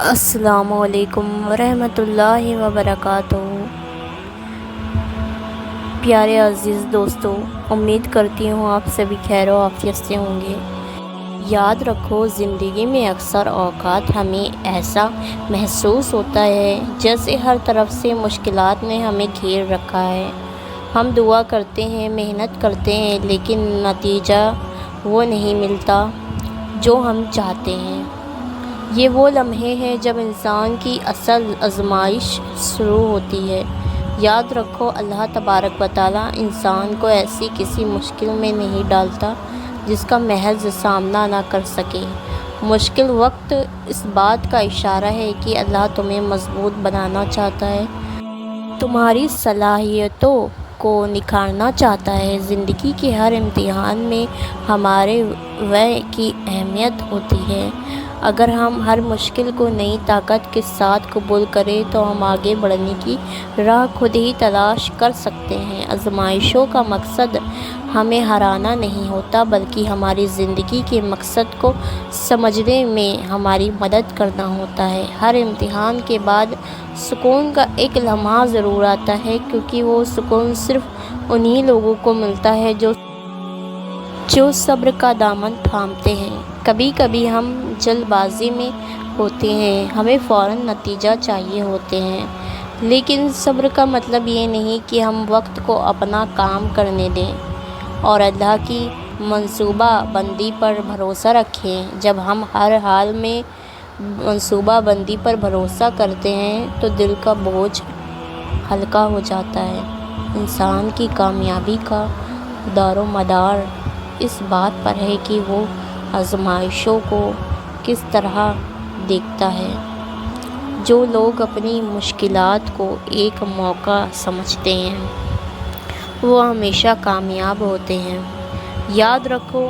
السلام علیکم ورحمۃ اللہ وبرکاتہ۔ پیارے عزیز دوستو، امید کرتی ہوں آپ سبھی خیر و عافیت سے ہوں گے۔ یاد رکھو، زندگی میں اکثر اوقات ہمیں ایسا محسوس ہوتا ہے جیسے ہر طرف سے مشکلات نے ہمیں گھیر رکھا ہے۔ ہم دعا کرتے ہیں، محنت کرتے ہیں، لیکن نتیجہ وہ نہیں ملتا جو ہم چاہتے ہیں۔ یہ وہ لمحے ہیں جب انسان کی اصل آزمائش شروع ہوتی ہے۔ یاد رکھو، اللہ تبارک و تعالیٰ انسان کو ایسی کسی مشکل میں نہیں ڈالتا جس کا محض سامنا نہ کر سکے۔ مشکل وقت اس بات کا اشارہ ہے کہ اللہ تمہیں مضبوط بنانا چاہتا ہے، تمہاری صلاحیتوں کو نکھارنا چاہتا ہے۔ زندگی کے ہر امتحان میں ہمارے وعی کی اہمیت ہوتی ہے۔ اگر ہم ہر مشکل کو نئی طاقت کے ساتھ قبول کریں تو ہم آگے بڑھنے کی راہ خود ہی تلاش کر سکتے ہیں۔ آزمائشوں کا مقصد ہمیں ہرانا نہیں ہوتا، بلکہ ہماری زندگی کے مقصد کو سمجھنے میں ہماری مدد کرنا ہوتا ہے۔ ہر امتحان کے بعد سکون کا ایک لمحہ ضرور آتا ہے، کیونکہ وہ سکون صرف انہی لوگوں کو ملتا ہے جو صبر کا دامن تھامتے ہیں۔ کبھی کبھی ہم جلد بازی میں ہوتے ہیں، ہمیں فوراً نتیجہ چاہیے ہوتے ہیں، لیکن صبر کا مطلب یہ نہیں کہ ہم وقت کو اپنا کام کرنے دیں اور اللہ کی منصوبہ بندی پر بھروسہ رکھیں۔ جب ہم ہر حال میں منصوبہ بندی پر بھروسہ کرتے ہیں تو دل کا بوجھ ہلکا ہو جاتا ہے۔ انسان کی کامیابی کا دار و مدار اس بات پر ہے کہ وہ آزمائشوں کو کس طرح دیکھتا ہے۔ جو لوگ اپنی مشکلات کو ایک موقع سمجھتے ہیں وہ ہمیشہ کامیاب ہوتے ہیں۔ یاد رکھو،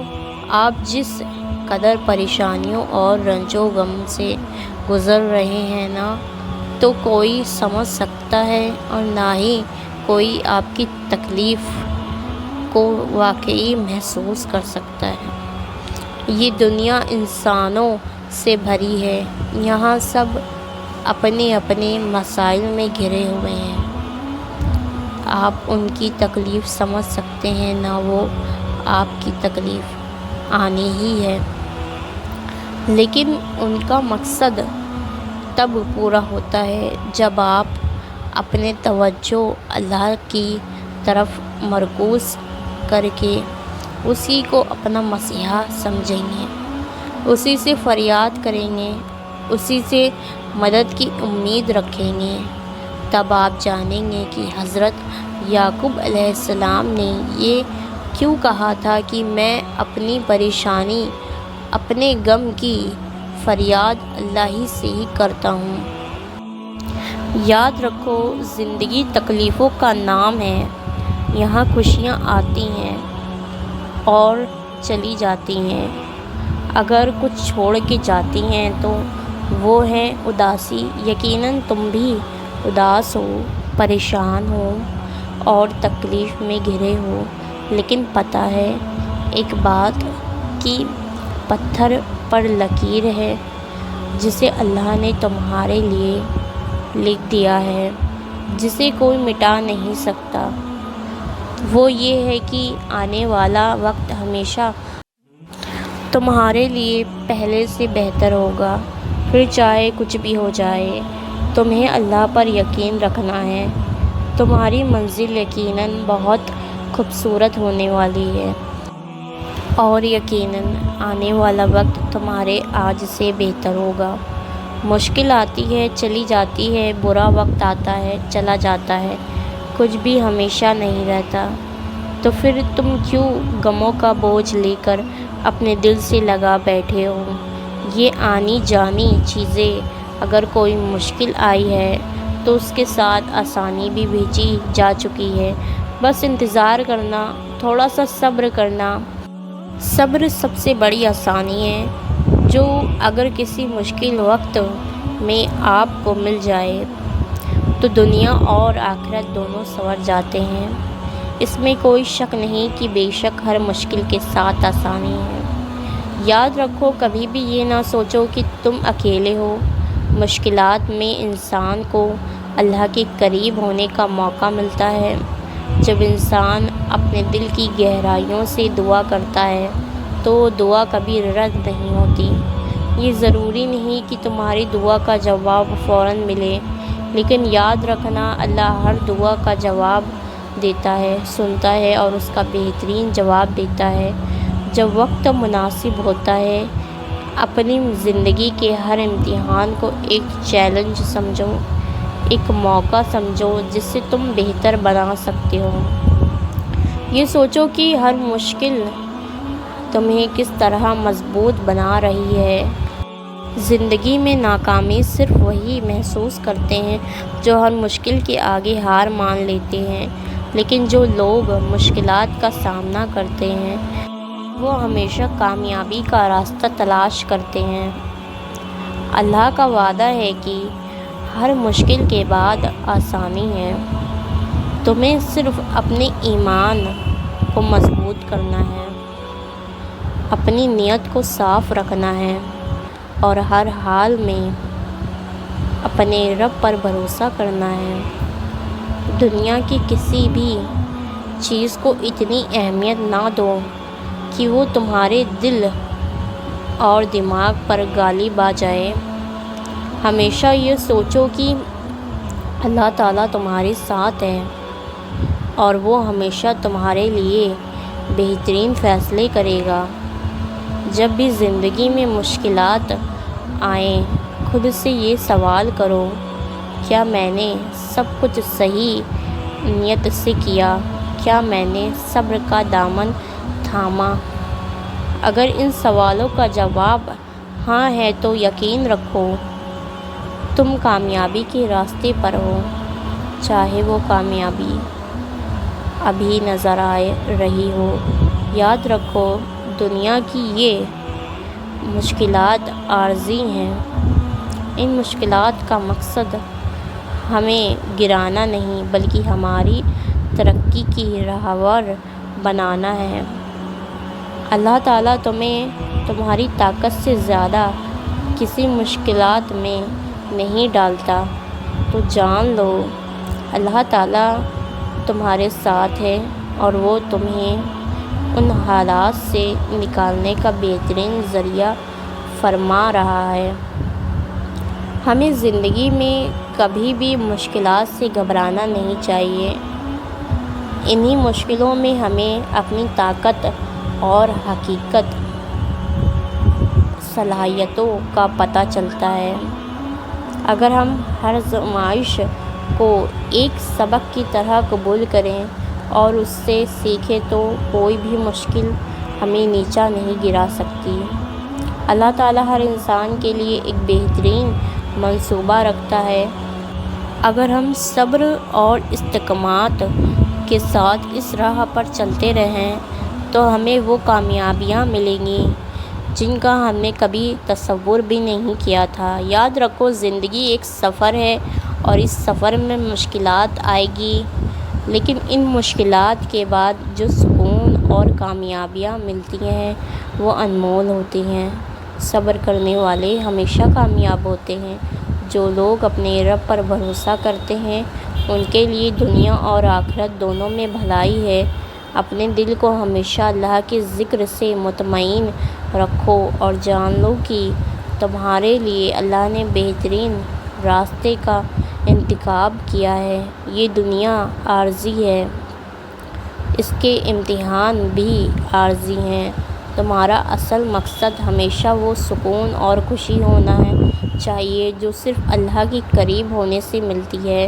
آپ جس قدر پریشانیوں اور رنج و غم سے گزر رہے ہیں، نہ تو کوئی سمجھ سکتا ہے اور نہ ہی کوئی آپ کی تکلیف کو واقعی محسوس کر سکتا ہے۔ یہ دنیا انسانوں سے بھری ہے، یہاں سب اپنے اپنے مسائل میں گھرے ہوئے ہیں۔ آپ ان کی تکلیف سمجھ سکتے ہیں، نہ وہ آپ کی تکلیف آنی ہی ہے، لیکن ان کا مقصد تب پورا ہوتا ہے جب آپ اپنے توجہ اللہ کی طرف مرکوز کر کے اسی کو اپنا مسیحا سمجھیں گے، اسی سے فریاد کریں گے، اسی سے مدد کی امید رکھیں گے۔ تب آپ جانیں گے کہ حضرت یعقوب علیہ السلام نے یہ کیوں کہا تھا کہ میں اپنی پریشانی، اپنے غم کی فریاد اللہ ہی سے ہی کرتا ہوں۔ یاد رکھو، زندگی تکلیفوں کا نام ہے۔ یہاں خوشیاں آتی ہیں اور چلی جاتی ہیں، اگر کچھ چھوڑ کے جاتی ہیں تو وہ ہے اداسی۔ یقیناً تم بھی اداس ہو، پریشان ہو اور تکلیف میں گھرے ہو، لیکن پتہ ہے ایک بات کہ پتھر پر لکیر ہے جسے اللہ نے تمہارے لیے لکھ دیا ہے، جسے کوئی مٹا نہیں سکتا۔ وہ یہ ہے کہ آنے والا وقت ہمیشہ تمہارے لیے پہلے سے بہتر ہوگا۔ پھر چاہے کچھ بھی ہو جائے، تمہیں اللہ پر یقین رکھنا ہے۔ تمہاری منزل یقیناً بہت خوبصورت ہونے والی ہے، اور یقیناً آنے والا وقت تمہارے آج سے بہتر ہوگا۔ مشکل آتی ہے، چلی جاتی ہے، برا وقت آتا ہے، چلا جاتا ہے، کچھ بھی ہمیشہ نہیں رہتا۔ تو پھر تم کیوں غموں کا بوجھ لے کر اپنے دل سے لگا بیٹھے ہو؟ یہ آنی جانی چیزیں، اگر کوئی مشکل آئی ہے تو اس کے ساتھ آسانی بھی بھیجی جا چکی ہے۔ بس انتظار کرنا، تھوڑا سا صبر کرنا۔ صبر سب سے بڑی آسانی ہے جو اگر کسی مشکل وقت میں آپ کو مل جائے تو دنیا اور آخرت دونوں سنور جاتے ہیں۔ اس میں کوئی شک نہیں کہ بے شک ہر مشکل کے ساتھ آسانی ہے۔ یاد رکھو، کبھی بھی یہ نہ سوچو کہ تم اکیلے ہو۔ مشکلات میں انسان کو اللہ کے قریب ہونے کا موقع ملتا ہے۔ جب انسان اپنے دل کی گہرائیوں سے دعا کرتا ہے تو وہ دعا کبھی رد نہیں ہوتی۔ یہ ضروری نہیں کہ تمہاری دعا کا جواب فوراً ملے، لیکن یاد رکھنا اللہ ہر دعا کا جواب دیتا ہے، سنتا ہے اور اس کا بہترین جواب دیتا ہے جب وقت مناسب ہوتا ہے۔ اپنی زندگی کے ہر امتحان کو ایک چیلنج سمجھو، ایک موقع سمجھو جس سے تم بہتر بنا سکتے ہو۔ یہ سوچو کہ ہر مشکل تمہیں کس طرح مضبوط بنا رہی ہے۔ زندگی میں ناکامی صرف وہی محسوس کرتے ہیں جو ہر مشکل کے آگے ہار مان لیتے ہیں، لیکن جو لوگ مشکلات کا سامنا کرتے ہیں وہ ہمیشہ کامیابی کا راستہ تلاش کرتے ہیں۔ اللہ کا وعدہ ہے کہ ہر مشکل کے بعد آسانی ہے۔ تمہیں صرف اپنے ایمان کو مضبوط کرنا ہے، اپنی نیت کو صاف رکھنا ہے اور ہر حال میں اپنے رب پر بھروسہ کرنا ہے۔ دنیا کی کسی بھی چیز کو اتنی اہمیت نہ دو کہ وہ تمہارے دل اور دماغ پر غالب آ جائے۔ ہمیشہ یہ سوچو کہ اللہ تعالیٰ تمہارے ساتھ ہے اور وہ ہمیشہ تمہارے لیے بہترین فیصلے کرے گا۔ جب بھی زندگی میں مشکلات آئیں، خود سے یہ سوال کرو، کیا میں نے سب کچھ صحیح نیت سے کیا؟ کیا میں نے صبر کا دامن تھاما؟ اگر ان سوالوں کا جواب ہاں ہے تو یقین رکھو تم کامیابی کے راستے پر ہو، چاہے وہ کامیابی ابھی نظر آ رہی ہو۔ یاد رکھو دنیا کی یہ مشکلات عارضی ہیں۔ ان مشکلات کا مقصد ہمیں گرانا نہیں بلکہ ہماری ترقی کی راہبر بنانا ہے۔ اللہ تعالیٰ تمہیں تمہاری طاقت سے زیادہ کسی مشکلات میں نہیں ڈالتا، تو جان لو اللہ تعالیٰ تمہارے ساتھ ہے اور وہ تمہیں ان حالات سے نکالنے کا بہترین ذریعہ فرما رہا ہے۔ ہمیں زندگی میں کبھی بھی مشکلات سے گھبرانا نہیں چاہیے۔ انہی مشکلوں میں ہمیں اپنی طاقت اور حقیقت صلاحیتوں کا پتہ چلتا ہے۔ اگر ہم ہر آزمائش کو ایک سبق کی طرح قبول کریں اور اس سے سیکھیں تو کوئی بھی مشکل ہمیں نیچا نہیں گرا سکتی۔ اللہ تعالیٰ ہر انسان کے لیے ایک بہترین منصوبہ رکھتا ہے۔ اگر ہم صبر اور استقامت کے ساتھ اس راہ پر چلتے رہیں تو ہمیں وہ کامیابیاں ملیں گی جن کا ہم نے کبھی تصور بھی نہیں کیا تھا۔ یاد رکھو زندگی ایک سفر ہے اور اس سفر میں مشکلات آئے گی، لیکن ان مشکلات کے بعد جو سکون اور کامیابیاں ملتی ہیں وہ انمول ہوتی ہیں۔ صبر کرنے والے ہمیشہ کامیاب ہوتے ہیں۔ جو لوگ اپنے رب پر بھروسہ کرتے ہیں ان کے لیے دنیا اور آخرت دونوں میں بھلائی ہے۔ اپنے دل کو ہمیشہ اللہ کے ذکر سے مطمئن رکھو اور جان لو کہ تمہارے لیے اللہ نے بہترین راستے کا انتخاب کیا ہے۔ یہ دنیا عارضی ہے، اس کے امتحان بھی عارضی ہیں۔ تمہارا اصل مقصد ہمیشہ وہ سکون اور خوشی ہونا چاہیے جو صرف اللہ کے قریب ہونے سے ملتی ہے۔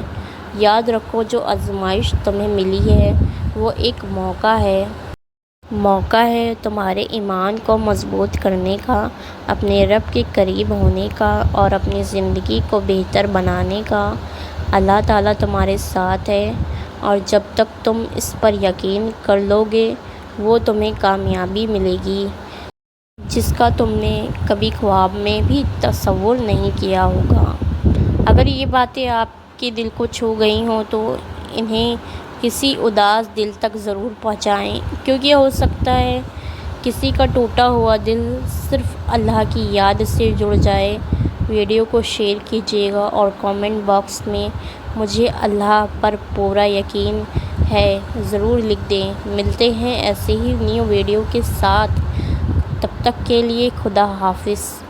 یاد رکھو جو آزمائش تمہیں ملی ہے وہ ایک موقع ہے تمہارے ایمان کو مضبوط کرنے کا، اپنے رب کے قریب ہونے کا اور اپنی زندگی کو بہتر بنانے کا۔ اللہ تعالیٰ تمہارے ساتھ ہے اور جب تک تم اس پر یقین کر لو گے وہ تمہیں کامیابی ملے گی جس کا تم نے کبھی خواب میں بھی تصور نہیں کیا ہوگا۔ اگر یہ باتیں آپ کے دل کو چھو گئی ہوں تو انہیں کسی اداس دل تک ضرور پہنچائیں، کیونکہ ہو سکتا ہے کسی کا ٹوٹا ہوا دل صرف اللہ کی یاد سے جڑ جائے۔ ویڈیو کو شیئر کیجیے گا اور کامنٹ باکس میں مجھے اللہ پر پورا یقین ہے ضرور لکھ دیں۔ ملتے ہیں ایسے ہی نیو ویڈیو کے ساتھ، تب تک کے لیے خدا حافظ۔